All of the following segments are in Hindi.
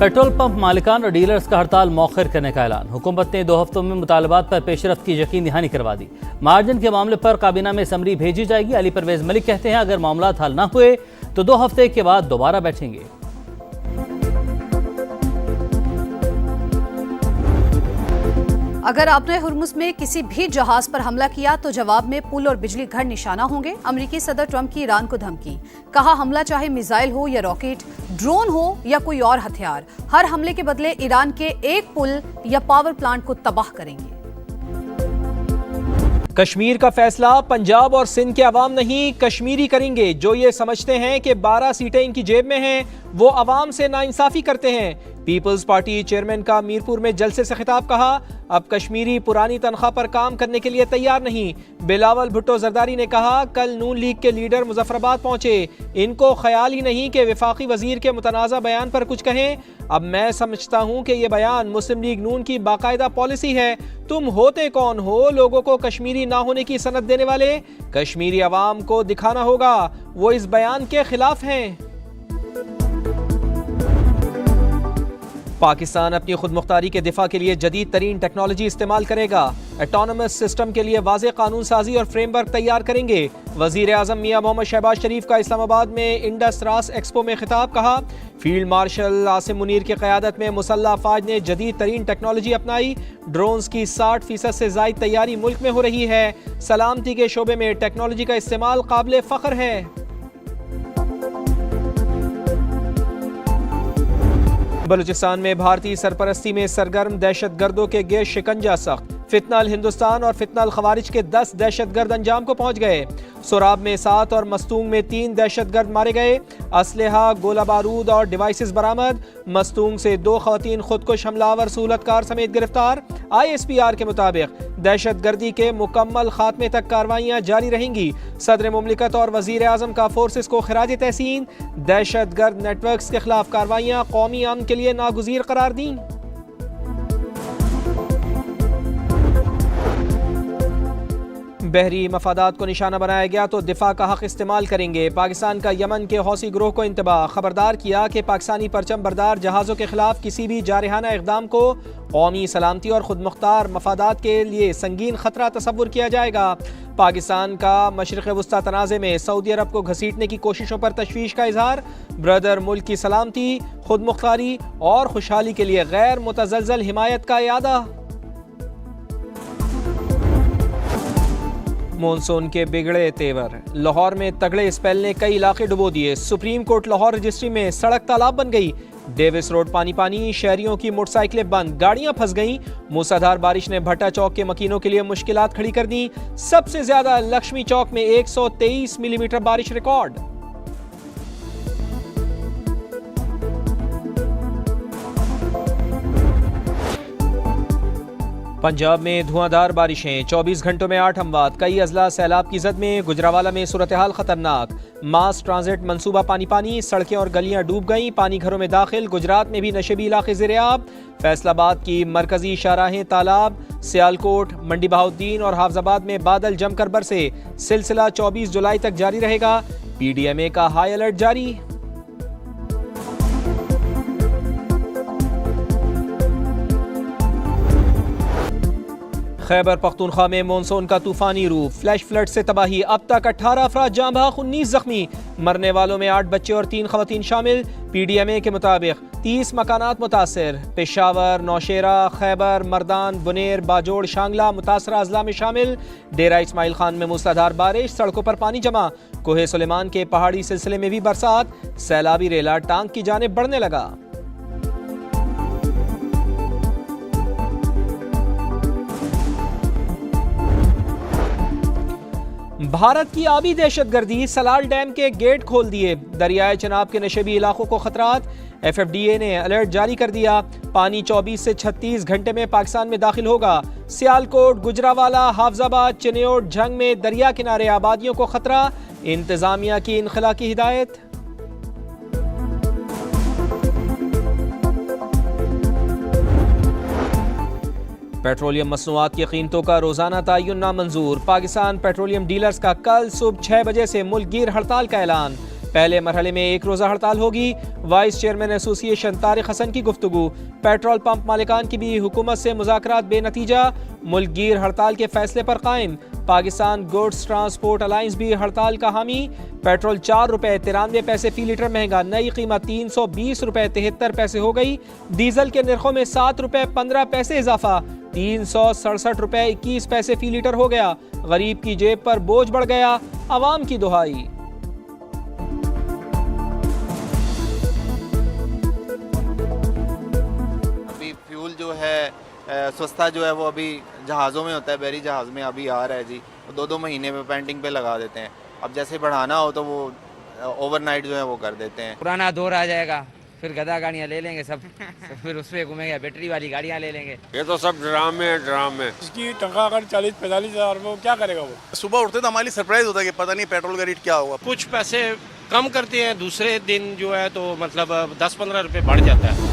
पेट्रोल पंप मालिकान और डीलर्स का हड़ताल मौखर करने का ऐलान। हुकूमत ने 2 हफ्तों में मुतालबात पर पेशरफ्त की यकीन दहानी करवा दी। मार्जिन के मामले पर काबीना में समरी भेजी जाएगी। अली परवेज मलिक कहते हैं अगर मामला हल न हुए तो 2 हफ्ते के बाद दोबारा बैठेंगे। अगर आपने हुर्मुज़ में किसी भी जहाज पर हमला किया तो जवाब में पुल और बिजली घर निशाना होंगे। अमेरिकी सदर ट्रंप की ईरान को धमकी। कहा हमला चाहे मिसाइल हो या रॉकेट, ड्रोन हो या कोई और हथियार, हर हमले के बदले ईरान के एक पुल या पावर प्लांट को तबाह करेंगे। कश्मीर का फैसला पंजाब और सिंध के अवाम नहीं, कश्मीरी करेंगे। जो ये समझते हैं कि 12 सीटें इनकी जेब में हैं, वो अवाम से नाइंसाफी करते हैं। पीपल्स पार्टी चेयरमैन का मीरपुर में जलसे से खिताब। कहा अब कश्मीरी पुरानी तनख्वाह पर काम करने के लिए तैयार नहीं। बिलावल भुट्टो जरदारी ने कहा कल नून लीग के लीडर मुजफ्फराबाद पहुंचे, इनको ख्याल ही नहीं कि वफाकी वजीर के मुतनाज़ा बयान पर कुछ कहें। अब मैं समझता हूं कि यह बयान मुस्लिम लीग नून की बाकायदा पॉलिसी है। तुम होते कौन हो लोगों को कश्मीरी ना होने की सनद देने वाले? कश्मीरी अवाम को दिखाना होगा वो इस बयान के खिलाफ हैं। पाकिस्तान अपनी खुद मुख्तारी के दिफा के लिए जदीद तरीन टेक्नोलॉजी इस्तेमाल करेगा। एटोनमस सिस्टम के लिए वाज़ेह कानून साजी और फ्रेमवर्क तैयार करेंगे। वज़ीर आज़म मियां मोहम्मद शहबाज शरीफ का इस्लामाबाद में इंडस रास एक्सपो में खिताब। कहा फील्ड मार्शल आसिम मुनीर की क़यादत में मुसल्लह अफ़वाज ने जदीद तरीन टेक्नोलॉजी अपनाई। ड्रोन्स की 60% से ज़ायद तैयारी मुल्क में हो रही है। सलामती के शोबे में टेक्नोलॉजी का इस्तेमाल काबिल फ़ख्र है। बलूचिस्तान में भारतीय सरपरस्ती में सरगर्म दहशतगर्दों के गिर शिकंजा सख्त। फितनल हिंदुस्तान और फितनल खवारिज के 10 दहशतगर्द अंजाम को पहुंच गए। सोराब में 7 और मस्तूंग में 3 दहशतगर्द मारे गए। असलहा, गोला बारूद और डिवाइसेस बरामद। मस्तूंग से 2 खवातीन खुदकुश हमलावर सहूलतकार समेत गिरफ्तार। ISPR के मुताबिक दहशतगर्दी के मुकम्मल खात्मे तक कार्रवाइयां जारी रहेंगी। सदर मुमलिकत और वजीर आजम का फोर्सेस को खिराज तहसीन। दहशतगर्द नेटवर्क्स के खिलाफ कार्रवाइयां कौमी अमन के लिए नागुज़ीर करार दी। बहरी मफादात को निशाना बनाया गया तो दिफा का हक इस्तेमाल करेंगे। पाकिस्तान का यमन के हौसी ग्रोह को इंतबाह। खबरदार किया कि पाकिस्तानी परचम बरदार जहाज़ों के खिलाफ किसी भी जारहाना इक़दाम को कौमी सलामती और खुद मुख्तार मफादात के लिए संगीन खतरा तस्वुर किया जाएगा। पाकिस्तान का मशरिक़ वुस्ता तनाज़े में सऊदी अरब को घसीटने की कोशिशों पर तशवीश का इजहार। ब्रदर मुल्क की सलामती, खुद मुख्तारी और खुशहाली के लिए गैर मुतज़लज़ल हिमायत का इयादा। मॉनसून के बिगड़े तेवर। लाहौर में तगड़े स्पेल ने कई इलाके डुबो दिए। सुप्रीम कोर्ट लाहौर रजिस्ट्री में सड़क तालाब बन गई। डेविस रोड पानी पानी, शहरियों की मोटरसाइकिलें बंद, गाड़ियां फंस गईं। मूसलाधार बारिश ने भट्टा चौक के मकीनों के लिए मुश्किलात खड़ी कर दी। सबसे ज्यादा लक्ष्मी चौक में 123 मिलीमीटर बारिश रिकॉर्ड। पंजाब में धुआंधार बारिशें, 24 घंटों में 8 अमवात। कई अजला सैलाब की जद में। गुजरावाला में सूरत हाल खतरनाक। मास ट्रांजिट मंसूबा पानी पानी, सड़कें और गलियां डूब गईं। पानी घरों में दाखिल। गुजरात में भी नशेबी इलाके ज़ेर-ए-आब। फैसलाबाद की मरकजी शाहराहें तालाब। सियालकोट, मंडी बहाउद्दीन और हाफजाबाद में बादल जमकर बरसे। सिलसिला 24 जुलाई तक जारी रहेगा। PDMA का हाई अलर्ट जारी। खैबर पख्तूनख्वा में मॉनसून का तूफानी रूप। फ्लैश फ्लड से तबाही। अब तक 18 अफराद जाँ बहक, 19 जख्मी। मरने वालों में 8 बच्चे और 3 खवातीन शामिल। PDMA के मुताबिक 30 मकानात मुतासर। पेशावर, नौशेरा, खैबर, मर्दान, बुनेर, बाजोड़, शांगला मुतासरा अजला में शामिल। डेरा इस्माइल खान में मूसलाधार बारिश, सड़कों पर पानी जमा। कोहे सुलेमान के पहाड़ी सिलसिले में भी बरसात। सैलाबी रेला टांग की जानिब बढ़ने लगा। भारत की आबी दहशतगर्दी। सलाल डैम के गेट खोल दिए। दरियाए चनाब के नशेबी इलाकों को खतरात। FFDA ने अलर्ट जारी कर दिया। पानी 24 से 36 घंटे में पाकिस्तान में दाखिल होगा। सियालकोट, गुजरावाला, हाफजाबाद, चिन्योट, झंग में दरिया किनारे आबादियों को खतरा। इंतजामिया की इनखला की हिदायत। पेट्रोलियम मसनूआत की कीमतों का रोजाना तयन नामंजूर। पाकिस्तान पेट्रोलियम डीलर्स का कल सुबह 6 बजे से मुल्क गिर हड़ताल का ऐलान। पहले मरहले में 1 रोज़ा हड़ताल होगी। Vice chairman association Tariq Hasan की गुफ्तगू। पेट्रोल पंप मालिकान की भी हुकूमत से मुज़ाकरात बेनतीजा। मुल्कगीर हड़ताल के फैसले पर कायम। पाकिस्तान गुड्स ट्रांसपोर्ट अलायंस भी हड़ताल का हामी। पेट्रोल 4 रुपये 93 पैसे फी लीटर महंगा, नई कीमत 320 रुपये 73 पैसे हो गई। डीजल के निर्खों में 7 रुपये 15 पैसे इजाफा, 367 रुपये 21 पैसे फी लीटर हो गया। गरीब की जेब पर बोझ बढ़ गया, आवाम की दुहाई। अभी फ्यूल जो है सस्ता जो है वो अभी जहाज़ों में होता है, बहरी जहाज़ में अभी आ रहा है जी, 2-2 महीने में पेंटिंग पे लगा देते हैं। अब जैसे बढ़ाना हो तो वो ओवरनाइट जो है वो कर देते हैं। पुराना दौर आ जाएगा, फिर गधा गाड़ियाँ ले लेंगे सब फिर उस पर घूमेंगे, बैटरी वाली गाड़ियाँ ले लेंगे। ये तो सब ड्रामे है ड्रामे। इसकी तनख्वाह अगर 40-45 हज़ार वो क्या करेगा? वो सुबह उठते तो हमारी सरप्राइज होता है कि पता नहीं पेट्रोल का रेट क्या होगा। कुछ पैसे कम करते हैं, दूसरे दिन जो है तो मतलब 10-15 रुपये बढ़ जाता है।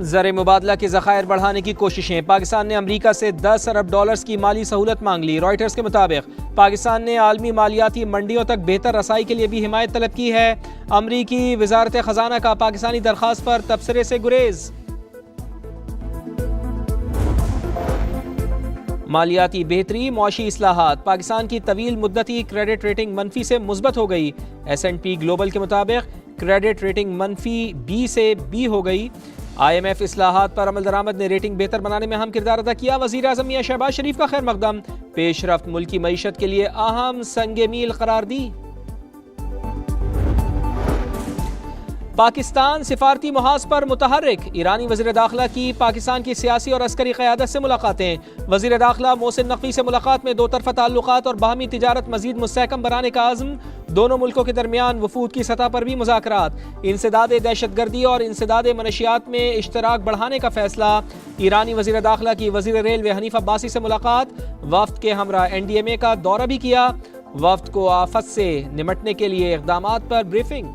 ज़र मुबादला के ज़खायर बढ़ाने की कोशिशें। पाकिस्तान ने अमरीका से 10 अरब डॉलर्स की माली सहूलत मांग ली। रॉयटर्स के मुताबिक पाकिस्तान ने आलमी मालियाती मंडियों तक बेहतर रसाई के लिए भी हिमायत तलब की है। अमरीकी वजारत ख़जाना का पाकिस्तानी दरख्वास्त पर तबसरे से गुरेज। मालियाती बेहतरी, मुआशी इस्लाहात। पाकिस्तान की तवील मुद्दती क्रेडिट रेटिंग मनफी से मुस्बत हो गई। S&P ग्लोबल के मुताबिक क्रेडिट रेटिंग मनफी B से B हो गई। IMF इस्लाहात पर अमल दरामद ने रेटिंग बेहतर बनाने में अहम किरदार अदा किया। वज़ीर आज़म मियां शहबाज शरीफ का खैर मकदम। पेशरफ्त मुल्की मईशत के लिए अहम संगे मील करार दी। पाकिस्तान सिफारती मुहाज पर मुतहर्रिक। ईरानी वज़ीर दाखिला की पाकिस्तान की सियासी और अस्करी क़यादत से मुलाकातें। वज़ीर दाखिला मोहसिन नकवी से मुलाकात में 2 तरफ़ा ताल्लुकात और बाहमी तिजारत मज़ीद मुस्तहकम बनाने का आज़म। दोनों मुल्कों के दरमियान वफूद की सतह पर भी मुज़ाकरात। इंसदाद दहशतगर्दी और इंसदाद मनशियात में इश्तराक बढ़ाने का फैसला। ईरानी वज़ीर दाखिला की वज़ीर रेलवे हनीफ अब्बासी से मुलाकात। वफ़द के हमरा NDMA का दौरा भी किया। वफ़द को आफत से निमटने के लिए इक़दामात पर ब्रीफिंग।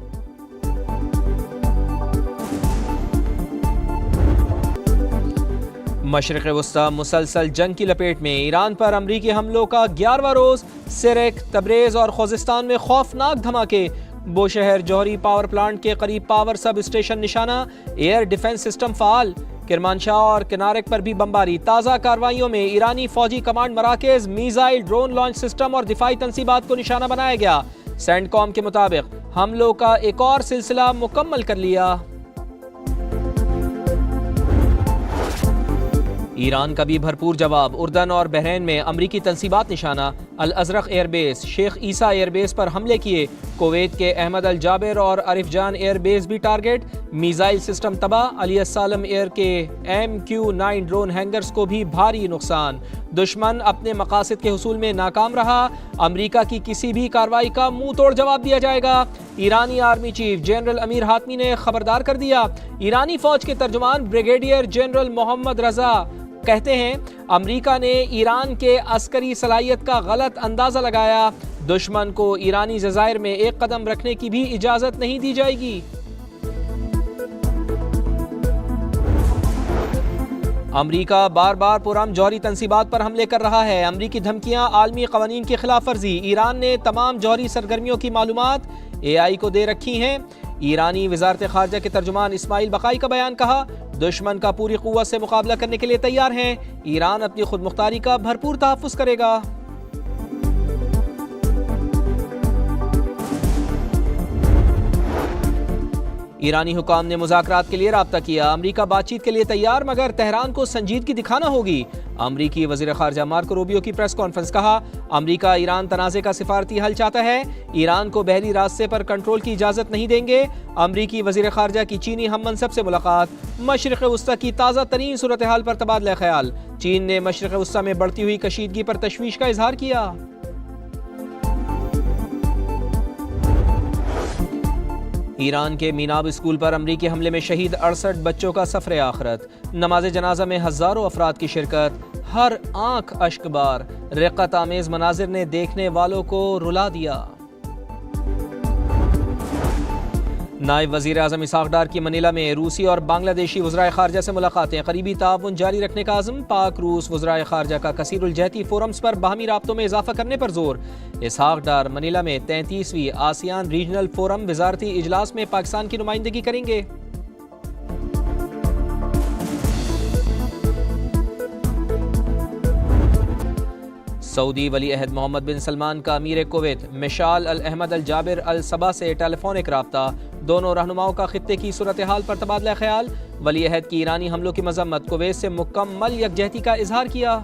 मशरिक़ वस्ता मुसलसल जंग की लपेट में। ईरान पर अमरीकी हमलों का 11वां रोज़। सिरक, तब्रेज़ और खोजिस्तान में खौफनाक धमाके। बोशहर जौहरी पावर प्लांट के करीब पावर सब स्टेशन निशाना। Air defence system fall. किरमानशाह और किनारक पर भी बमबारी। ताज़ा कार्रवाइयों में ईरानी फौजी कमांड मराकज़, मीज़ाइल, ड्रोन लॉन्च सिस्टम और दिफाई तनसीबात को निशाना बनाया गया। सेंटकॉम के मुताबिक हमलों का एक और सिलसिला मुकम्मल कर लिया। ईरान का भी भरपूर जवाब। उर्दन और बहरीन में अमरीकी तनसीबात निशाना। अल अज़रक एयरबेस, शेख ईसा एयरबेस पर हमले किए। कुवैत के अहमद अल जाबिर और अरिफ जान एयरबेस भी टारगेट। मीज़ाइल सिस्टम तबाह। अली अस्सालम एयर के MQ-9 ड्रोन हैंगर्स को भी भारी नुकसान। दुश्मन अपने मकासद के हुसूल में नाकाम रहा। अमरीका की किसी भी कार्रवाई का मुंह तोड़ जवाब दिया जाएगा। ईरानी army chief general Amir Hatami ने खबरदार कर दिया। ईरानी फौज के तर्जुमान ब्रिगेडियर जनरल मोहम्मद रजा कहते हैं अमरीका ने ईरान के अस्करी सलाहियत का गलत अंदाज़ा लगाया। दुश्मन को ईरानी जज़ायर में एक कदम रखने की भी इजाज़त नहीं दी जाएगी। अमरीका बार बार पुरअमन जौहरी तनसीबात पर हमले कर रहा है। अमरीकी धमकियां, आलमी कवानीन की खिलाफ वर्जी। ईरान ने तमाम जौहरी सरगर्मियों की मालूमात AI को दे रखी हैं। ईरानी वजारत खारजा के तर्जुमान इस्माइल बकाई का बयान। कहा दुश्मन का पूरी कुव्वत से मुकाबला करने के लिए तैयार हैं। ईरान अपनी खुद मुख्तारी का भरपूर तहफ़्फ़ुज़ करेगा। ईरानी हुकाम ने मुज़ाकरात के लिए राब्ता किया। अमरीका बातचीत के लिए तैयार, मगर तेहरान को संजीदगी दिखाना होगी। अमरीकी वज़ीर ख़ारजा मार्को रूबियो की प्रेस कॉन्फ्रेंस। कहा अमरीका ईरान तनाज़े का सिफारती हल चाहता है। ईरान को बहरी रास्ते पर कंट्रोल की इजाज़त नहीं देंगे। अमरीकी वज़ीर ख़ारजा की चीनी हम मनसब से मुलाकात। मशरिक़ वस्ता की ताज़ा तरीन सूरत हाल पर तबादला ख्याल। चीन ने मशरिक़ वस्ता में बढ़ती हुई कशीदगी पर तशवीश का इजहार किया। ईरान के मीनाब स्कूल पर अमरीकी हमले में शहीद 68 बच्चों का सफ़र आखिरत। नमाज जनाजा में हज़ारों अफराद की शिरकत। हर आंख अश्कबार। रिक़्क़त आमेज़ मनाजिर ने देखने वालों को रुला दिया। नायब वज़ीर आज़म इसहाक डार की मनीला में रूसी और बांग्लादेशी वज़राए ख़ारजा से मुलाकातें, करीबी ताउन जारी रखने का आज़म। पाक रूस वज़राए ख़ारजा का कसीरुल जहती फोरम्स पर बाहमी राब्तों में इजाफा करने पर जोर। इसहाक डार मनीला में 33वीं आसियान रीजनल फोरम वज़ारती इजलास में पाकिस्तान की नुमाइंदगी करेंगे। सऊदी वली अहद मोहम्मद बिन सलमान का अमीर कुवैत मिशाल अल अहमद अल जाबिर अल सबा से टेलीफोनिक राब्ता। दोनों रहनुमाओं का खित्ते की सूरत हाल पर तबादला ख्याल। वली अहद की ईरानी हमलों की मजम्मत, कुवैत से मुकम्मल यकजहती का इजहार किया।